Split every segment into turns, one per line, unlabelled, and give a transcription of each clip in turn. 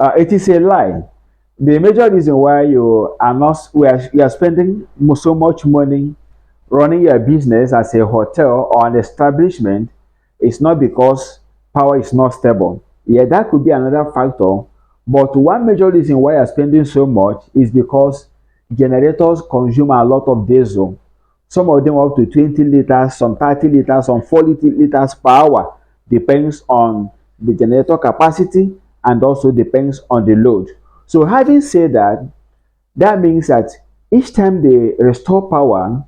It is a lie. The major reason why you are spending so much money running your business as a hotel or an establishment is not because power is not stable. Yeah, that could be another factor. But one major reason why you're spending so much is because generators consume a lot of diesel. Some of them up to 20 liters, some 30 liters, some 40 liters per hour. Depends on the generator capacity and also depends on the load. So having said that, that means that each time they restore power,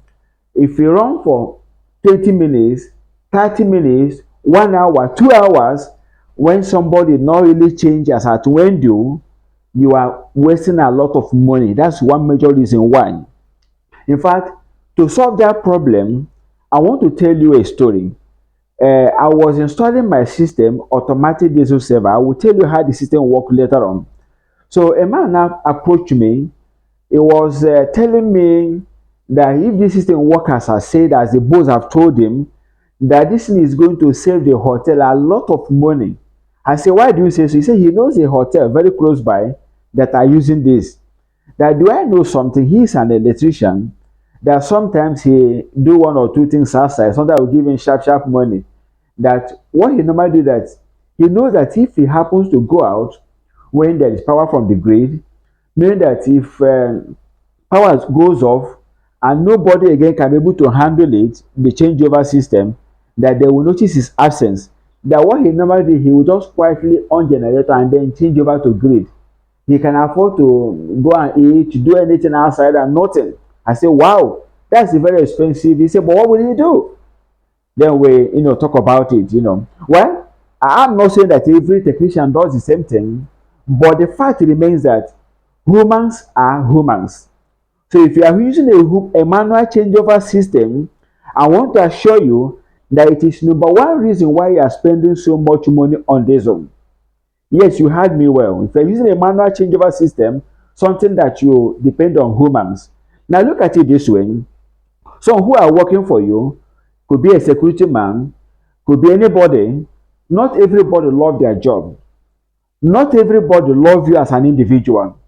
if you run for 20 minutes, 30 minutes, 1 hour, 2 hours, when somebody not really changes at when you are wasting a lot of money. That's one major reason why. In fact, to solve that problem, I want to tell you a story. I was installing my system, automatic diesel saver. I will tell you how the system works later on. So a man now approached me. He was telling me that if this system works as I said, as the boss have told him, that this thing is going to save the hotel a lot of money. I said, why do you say so? He said he knows a hotel very close by that are using this. That do I know something? He's an electrician. That sometimes he do one or two things outside. Sometimes I will give him sharp money. That what he normally do that he knows that if he happens to go out when there is power from the grid, meaning that if power goes off and nobody again can be able to handle it, the changeover system, that they will notice his absence. That what he normally do, he will just quietly on generator and then change over to grid. He can afford to go and eat, do anything outside and nothing. I say, wow, that's very expensive. He said, but what will he do? Then we, talk about it. Well, I'm not saying that every technician does the same thing, but the fact remains that humans are humans. So if you are using a manual changeover system, I want to assure you that it is number one reason why you are spending so much money on diesel. Yes, you heard me well. If you're using a manual changeover system, something that you depend on humans. Now look at it this way. Some who are working for you could be a security man, could be anybody. Not everybody love their job. Not everybody love you as an individual.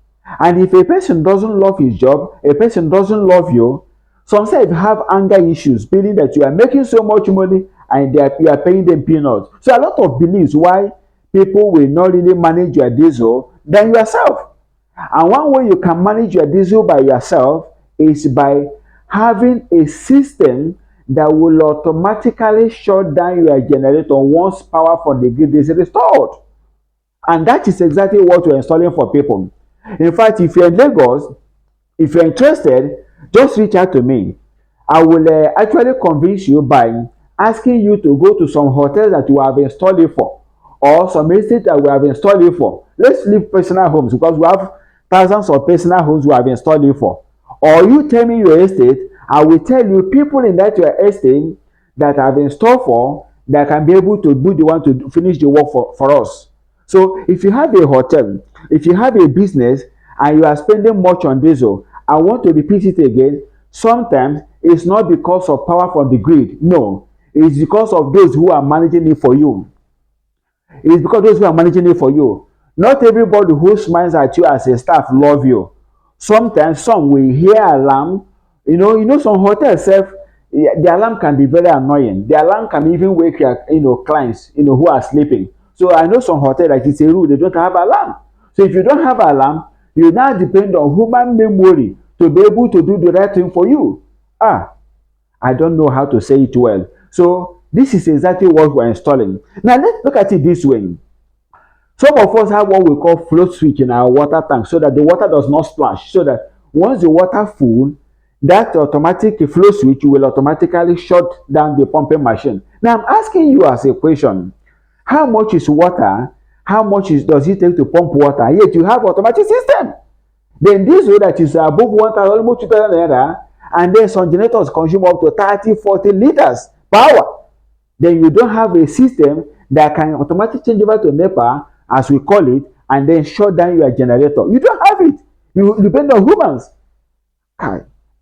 And if a person doesn't love his job, a person doesn't love you, sometimes you have anger issues, feeling that you are making so much money and you are paying them peanuts. So a lot of beliefs why people will not really manage your diesel than yourself. And one way you can manage your diesel by yourself is by having a system that will automatically shut down your generator once power from the grid is restored. And that is exactly what we're installing for people. In fact, if you're in Lagos, if you're interested, just reach out to me. I will actually convince you by asking you to go to some hotels that we have installed it for, or some estates that we have installed it for. Let's leave personal homes because we have thousands of personal homes we have installed it for. Or you tell me your estate, I will tell you people in that your estate that have installed for that can be able to do the one to finish the work for us. So if you have a hotel, if you have a business and you are spending much on diesel, I want to repeat it again. Sometimes it's not because of power from the grid. No, it's because of those who are managing it for you. It's because those who are managing it for you. Not everybody who smiles at you as a staff love you. Sometimes some will hear alarm. Some hotels self, the alarm can be very annoying. The alarm can even wake your clients who are sleeping. So I know some hotel like it's a rule they don't have alarm. So if you don't have alarm, you now depend on human memory to be able to do the right thing for you. I don't know how to say it well. So this is exactly what we're installing. Now let's look at it this way. Some of us have what we call float switch in our water tank so that the water does not splash. So that once the water full, that automatic flow switch will automatically shut down the pumping machine. Now I'm asking you as a question, how much is water? How much does it take to pump water? Yet you have automatic system. Then this way that is above 1,000, almost 2,000 naira, and then some generators consume up to 30, 40 liters per hour. Then you don't have a system that can automatically change over to NEPA, as we call it, and then shut down your generator. You don't have it. You depend on humans.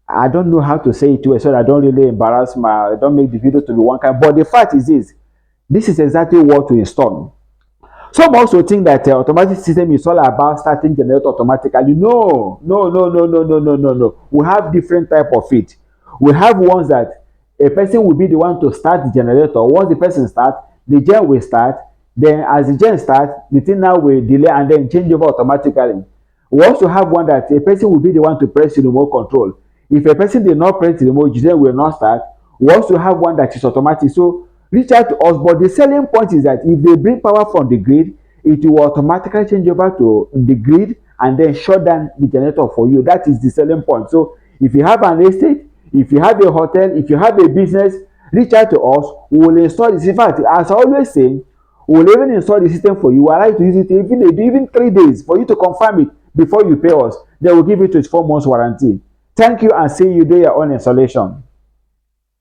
I don't know how to say it well, so I don't really I don't make the video to be one kind. But the fact is this is exactly what we install. Some also think that automatic system is all about starting generator automatically. No, no, no, no, no, no, no, no, no. We have different type of it. We have ones that a person will be the one to start the generator. Once the person start, the gen will start. Then as the gen start, the thing now will delay and then change over automatically. We also have one that a person will be the one to press the remote control. If a person did not press the remote, the gen will not start. We also have one that is automatic. So reach out to us. But the selling point is that if they bring power from the grid, it will automatically change over to the grid and then shut down the generator for you. That is the selling point. So if you have an estate, if you have a hotel, if you have a business, reach out to us. We will install this. In fact, as I always say, we will even install the system for you. I like to use it even 3 days for you to confirm it before you pay us. Then we'll give you 24 months warranty. Thank you and see you do your own installation.